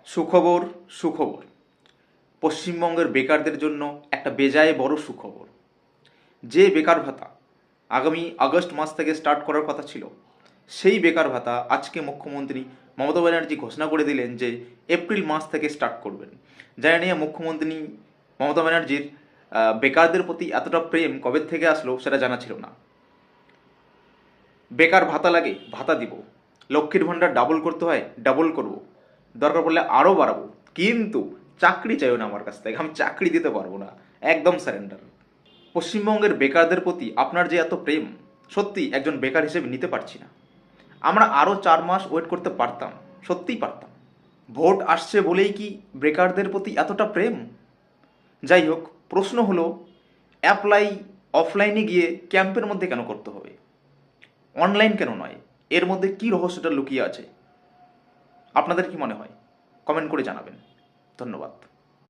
সুখবর সুখবর পশ্চিমবঙ্গের বেকারদের জন্য একটা বেজায় বড় সুখবর। যে বেকার ভাতা আগামী আগস্ট মাস থেকে স্টার্ট করার কথা ছিল, সেই বেকার ভাতা আজকে মুখ্যমন্ত্রী মমতা ব্যানার্জি ঘোষণা করে দিলেন যে এপ্রিল মাস থেকে স্টার্ট করবেন। যা নিয়ে মুখ্যমন্ত্রী মমতা ব্যানার্জির বেকারদের প্রতি এতটা প্রেম কবে থেকে আসলো সেটা জানা ছিল না। বেকার ভাতা লাগে, ভাতা দিব। লক্ষ্মীর ভাণ্ডার ডাবল করতে হয়, ডাবল করব। দরকার পড়লে আরও বাড়াবো, কিন্তু চাকরি চাইও না আমার কাছ থেকে, আমি চাকরি দিতে পারবো না। একদম স্যারেন্ডার। পশ্চিমবঙ্গের বেকারদের প্রতি আপনার যে এত প্রেম, সত্যি একজন বেকার হিসেবে নিতে পারছি না। আমরা আরও 4 মাস ওয়েট করতে পারতাম, সত্যিই পারতাম। ভোট আসছে বলেই কি বেকারদের প্রতি এতটা প্রেম? যাই হোক, প্রশ্ন হলো, অ্যাপ্লাই অফলাইনে গিয়ে ক্যাম্পের মধ্যে কেন করতে হবে, অনলাইন কেন নয়? এর মধ্যে কি রহস্যটা লুকিয়ে আছে? আপনাদের কি মনে হয়? কমেন্ট করে জানাবেন। ধন্যবাদ।